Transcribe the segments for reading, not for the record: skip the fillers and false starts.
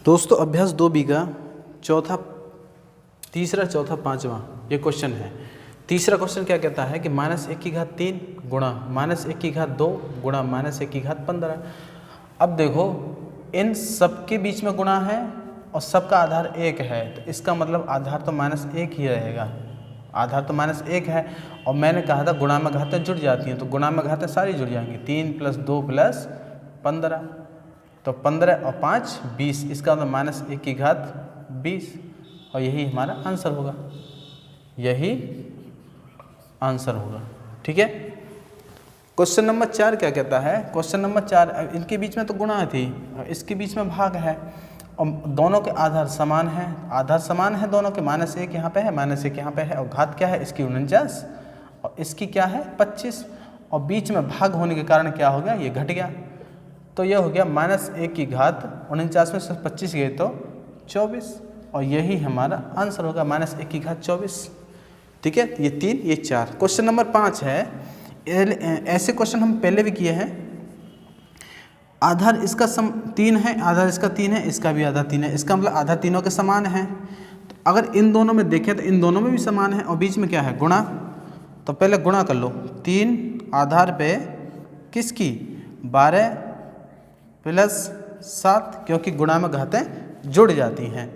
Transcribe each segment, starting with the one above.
दोस्तों अभ्यास 2B का तीसरा चौथा पांचवा ये क्वेश्चन है। तीसरा क्वेश्चन क्या कहता है कि -1/3 गुणा -1/2 गुणा -1/15। अब देखो इन सब के बीच में गुणा है और सबका आधार 1 है, तो इसका मतलब आधार तो -1 ही रहेगा। आधार तो -1 है और मैंने कहा था गुणा में घातें जुड़ जाती हैं, तो गुणा में घातें सारी जुड़ जाएंगी। 3 + 2 + 15, तो 15 और 5 20, इसका मतलब -1/20 और यही हमारा आंसर होगा, यही आंसर होगा। ठीक है। क्वेश्चन नंबर 4 क्या कहता है? क्वेश्चन नंबर 4, इनके बीच में तो गुणा थी और इसके बीच में भाग है और दोनों के आधार समान है। आधार समान है दोनों के, -1 यहाँ पे है, -1 यहाँ पे है और घात क्या है इसकी 49 और इसकी क्या है 25 और बीच में भाग होने के कारण क्या हो गया, ये घट गया। तो यह हो गया -1/49 में से 25 गए तो 24 और यही हमारा आंसर होगा -1/24। ठीक है, ये 3 ये 4। क्वेश्चन नंबर 5 है, ऐसे क्वेश्चन हम पहले भी किए हैं। आधार इसका 3 है, आधार इसका 3 है, इसका भी आधार 3 है, इसका मतलब आधार तीनों के समान है। तो अगर इन दोनों में देखें तो इन दोनों में भी समान है और बीच में क्या है गुणा, तो पहले गुणा कर लो। 3 आधार पे किसकी 12 + 7, क्योंकि गुणा में घातें जुड़ जाती हैं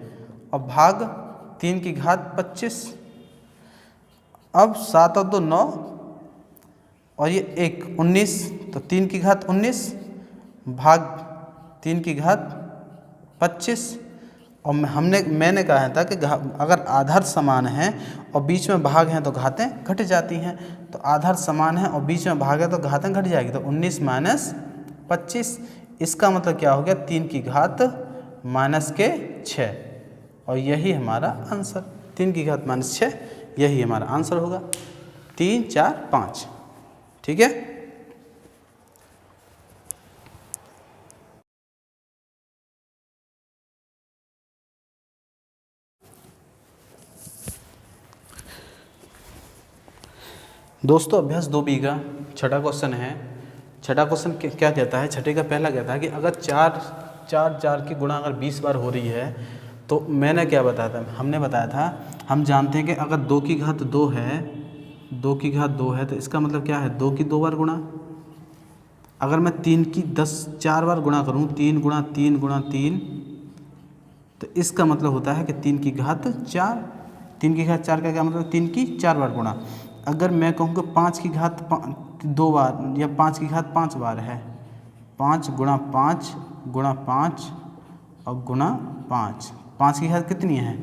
और भाग 3 की घात 25। अब 7 और 2 9 और ये 1 19, तो 3 की घात 19 भाग 3 की घात 25। और मैंने कहा था कि अगर आधार समान है और बीच में भाग हैं तो घातें घट जाती हैं, तो आधार समान है और बीच में भाग है तो घातें घट जाएगी। तो 19 - 25, इसका मतलब क्या हो गया 3 की घात -6 और यही हमारा आंसर, 3 की घात -6 यही हमारा आंसर होगा। 3 4 5। ठीक है। दोस्तों अभ्यास 2B का छठा क्वेश्चन है। छठा क्वेश्चन क्या कहता है? छठे का पहला कहता है कि अगर 4 की गुणा अगर 20 बार हो रही है, तो मैंने क्या बताया था, हमने बताया था, हम जानते हैं कि अगर 2 की घात 2 है, 2 की घात 2 है तो इसका मतलब क्या है 2 की 2 बार गुणा। अगर मैं 3 की 4 बार गुणा करूँ, 3 × 3 × 3, तो इसका मतलब होता है कि 3 की घात 4। 3 की घात 4 का क्या मतलब 3 की 4 बार गुणा। अगर मैं कहूँ कि 5 की घात 2 बार या 5 की घात 5 बार है, 5 × 5 × 5 और गुणा 5, 5 की घात कितनी है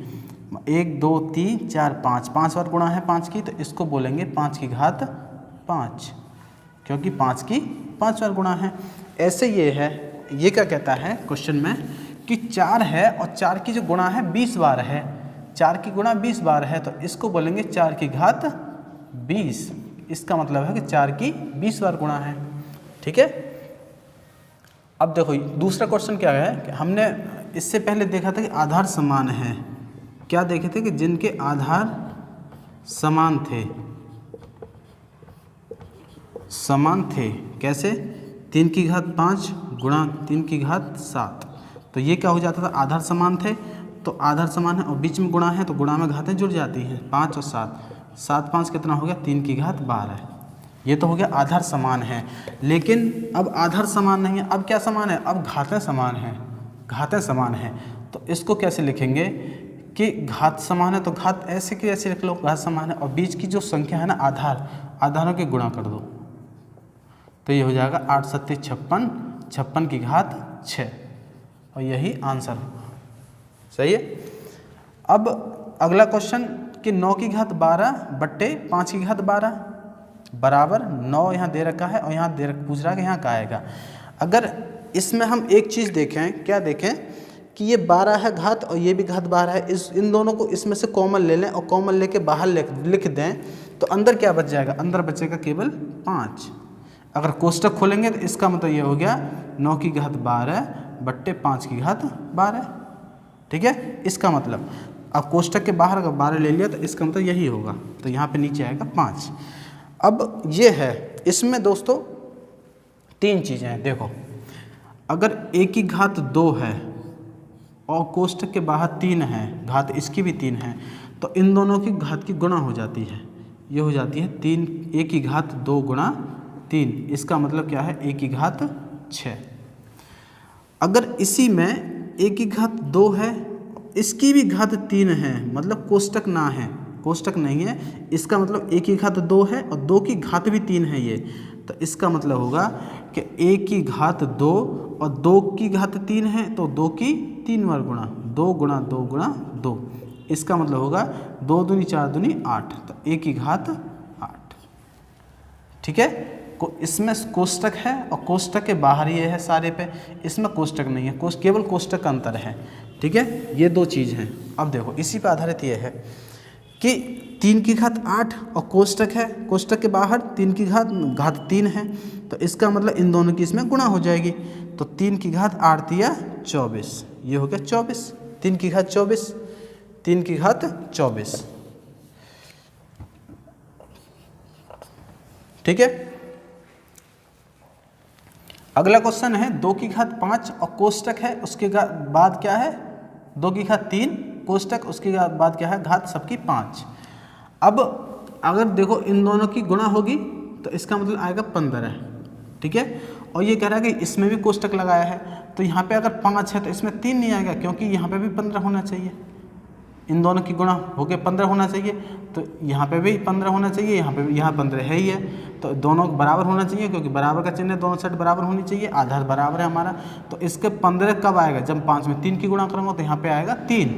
1 2 3 4 5, 5 बार गुणा है 5 की, तो इसको बोलेंगे 5 की घात 5, क्योंकि 5 की 5 बार गुणा है। ऐसे ये है, ये क्या कहता है क्वेश्चन में कि 4 है और 4 की जो गुणा है 20 बार है, 4 की गुणा 20 बार है, तो इसको बोलेंगे 4 की घात 20। इसका मतलब है कि 4 की 20 बार गुणा है। ठीक है। अब देखो दूसरा क्वेश्चन क्या है कि हमने इससे पहले देखा था कि आधार समान है। क्या देखे थे कि जिनके आधार समान थे, कैसे 3 की घात 5 गुणा 3 की घात 7, तो ये क्या हो जाता था आधार समान थे, तो आधार समान है और बीच में गुणा है तो गुणा में घातें जुड़ जाती हैं। 5 और 7, 7 5 कितना हो गया 3 की घात 12। ये तो हो गया आधार समान है। लेकिन अब आधार समान नहीं है, अब क्या समान है, अब घातें समान हैं, घातें समान हैं। तो इसको कैसे लिखेंगे कि घात समान है, तो घात ऐसे की ऐसे लिख लो, घात समान है और बीच की जो संख्या है ना आधारों के गुणा कर दो, तो ये हो जाएगा 8 7 56, 56 की घात 6 और यही आंसर होगा। सही है। अब अगला क्वेश्चन कि 9 की घात 12 बट्टे 5 की घात 12 बराबर 9 यहाँ दे रखा है और यहाँ पूछ रहा है कि यहाँ का आएगा। अगर इसमें हम एक चीज़ देखें, क्या देखें कि ये 12 है घात और ये भी घात 12 है, इन दोनों को इसमें से कॉमन ले लें और कॉमन लेके बाहर लिख दें, तो अंदर क्या बच जाएगा, अंदर बचेगा केवल 5। अगर कोष्टक खोलेंगे तो इसका मतलब ये हो गया 9 की घात 12 बट्टे 5 की घात 12। ठीक है। इसका मतलब अब कोष्टक के बाहर अगर 12 ले लिया तो इसका मतलब यही होगा, तो यहाँ पे नीचे आएगा 5। अब ये है, इसमें दोस्तों 3 चीज़ें हैं। देखो अगर a की घात 2 है और कोष्टक के बाहर 3 है, घात इसकी भी 3 है, तो इन दोनों की घात की गुणा हो जाती है, ये हो जाती है 3 a की घात 2 गुणा 3। इसका मतलब क्या है, a की घात 6। अगर इसी में a की घात 2 है, इसकी भी घात 3 है, मतलब कोष्टक ना है, कोष्टक नहीं है, इसका मतलब a की घात 2 है और 2 की घात भी 3 है ये, तो इसका मतलब होगा कि a की घात 2 और 2 की घात 3 है, तो 2 की 3 बार गुणा, 2 गुणा 2 गुणा 2, इसका मतलब होगा 2 दूनी 4 दूनी 8, तो a की घात 8। ठीक है, इसमें कोष्टक है और कोष्टक के बाहर ये है सारे पे, इसमें कोष्टक नहीं है, केवल कोष्टक का अंतर है। ठीक है, ये 2 चीज़ हैं। अब देखो इसी पे आधारित ये है कि 3 की घात 8 और कोष्टक है, कोष्टक के बाहर 3 की घात 3 है, तो इसका मतलब इन दोनों की इसमें गुणा हो जाएगी, तो 3 की घात 8 या 24, ये हो गया 24, 3 की घात 24, 3 की घात 24। ठीक है, अगला क्वेश्चन है 2 की घात 5 और कोष्टक है, उसके बाद क्या है, 2 की घात 3 कोष्टक, उसके बाद क्या है, घात सबकी 5। अब अगर देखो इन दोनों की गुणा होगी तो इसका मतलब आएगा 15। ठीक है, और ये कह रहा है कि इसमें भी कोष्टक लगाया है, तो यहाँ पे अगर 5 है तो इसमें 3 नहीं आएगा, क्योंकि यहाँ पे भी 15 होना चाहिए, इन दोनों की गुणा होके 15 होना चाहिए, तो यहाँ पे भी 15 होना चाहिए, यहाँ पे भी, यहाँ 15 है ही है, तो दोनों बराबर होना चाहिए, क्योंकि बराबर का चिन्ह है, दोनों साइड बराबर होनी चाहिए, आधार बराबर है हमारा, तो इसके 15 कब आएगा, जब 5 में 3 की गुणा करूँगा तो यहाँ पे आएगा 3,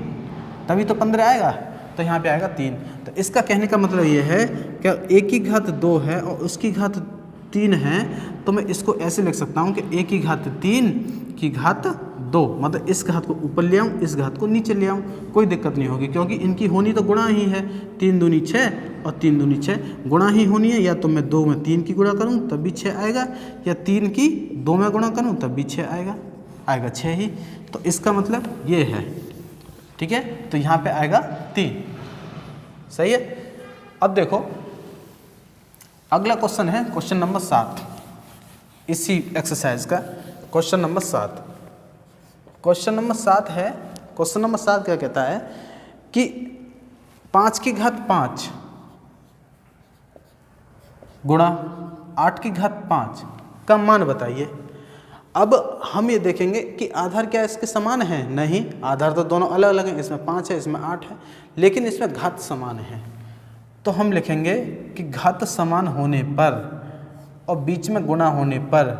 तभी तो 15 आएगा, तो यहाँ पे आएगा 3। तो इसका कहने का मतलब ये है कि a की घात 2 है और उसकी घात 3 है, तो मैं इसको ऐसे लिख सकता हूँ कि a की घात 3 की घात 2, मतलब इस घात को ऊपर ले आऊँ, इस घात को नीचे ले आऊँ, कोई दिक्कत नहीं होगी, क्योंकि इनकी होनी तो गुणा ही है, 3 दूनी 6 और 3 दूनी 6 गुणा ही होनी है, या तो मैं 2 में 3 की गुणा करूँ तब भी 6 आएगा, या 3 की 2 में गुणा करूँ तब भी 6 आएगा 6 ही, तो इसका मतलब ये है। ठीक है, तो यहाँ पे आएगा 3, सही है। अब देखो अगला क्वेश्चन है क्वेश्चन नंबर 7, इसी एक्सरसाइज का क्वेश्चन नंबर 7। क्वेश्चन नंबर 7 है, क्वेश्चन नंबर 7 क्या कहता है कि 5 की घात 5 गुणा 8 की घात 5 का मान बताइए। अब हम ये देखेंगे कि आधार क्या इसके समान है, नहीं, आधार तो दोनों अलग अलग हैं, इसमें 5 है इसमें 8 है, लेकिन इसमें घात समान है, तो हम लिखेंगे कि घात समान होने पर और बीच में गुणा होने पर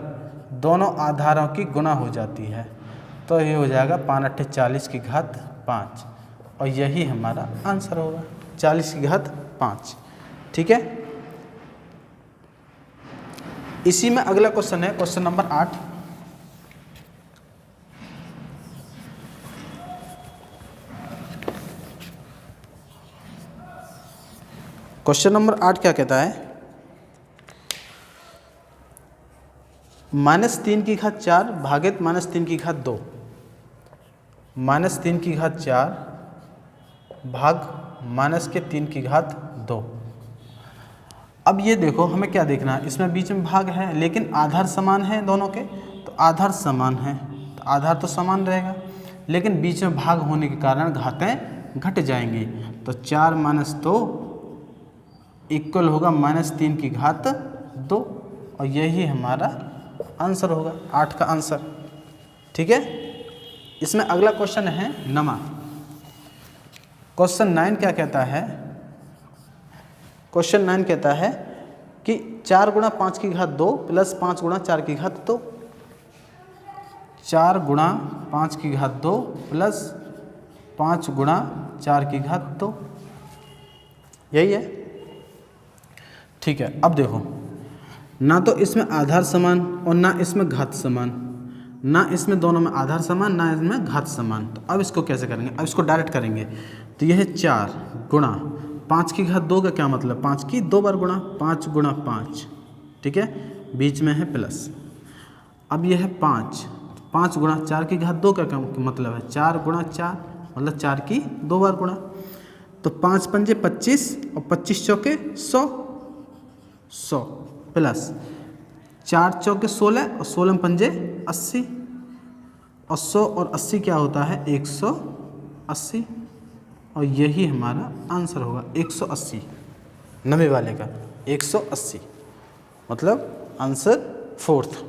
दोनों आधारों की गुणा हो जाती है, तो ये हो जाएगा 5 8 40 की घात 5, और यही हमारा आंसर होगा, 40 की घात 5। ठीक है, इसी में अगला क्वेश्चन है क्वेश्चन नंबर 8। क्वेश्चन नंबर 8 क्या कहता है, -3 की घात 4 भागित -3 की घात 2, -3 की घात 4 भाग -3 की घात 2। अब ये देखो हमें क्या देखना है, इसमें बीच में भाग है लेकिन आधार समान है दोनों के, तो आधार समान है तो आधार तो समान रहेगा, लेकिन बीच में भाग होने के कारण घातें घट जाएंगी, तो 4 - 2 इक्वल होगा -3 की घात 2, और यही हमारा आंसर होगा, 8 का आंसर। ठीक है, इसमें अगला क्वेश्चन है 9। क्वेश्चन 9 क्या कहता है, क्वेश्चन 9 कहता है कि 4 गुणा 5 की घात 2 प्लस 5 गुणा 4 की घात 2, 4 गुणा 5 की घात 2 प्लस 5 गुणा 4 की घात 2, यही है। ठीक है, अब देखो ना तो इसमें आधार समान और ना इसमें घात समान, ना इसमें दोनों में आधार समान ना इसमें घात समान, तो अब इसको कैसे करेंगे, अब इसको डायरेक्ट करेंगे, तो यह है 4 गुणा 5 की घात 2 का क्या मतलब, 5 की 2 बार गुणा, 5 गुणा 5, ठीक है, बीच में है प्लस। अब यह है 5 गुणा 4 की घात 2 का क्या मतलब है, 4 गुणा 4 मतलब 4 की 2 बार गुणा, तो 5 पंजे 25 और 25 चौके 100 प्लस 4 चौके 16 और 16 पंजे 80, और 100 और 80 क्या होता है 180, और यही हमारा आंसर होगा 180, 90 वाले का 180, मतलब आंसर फोर्थ।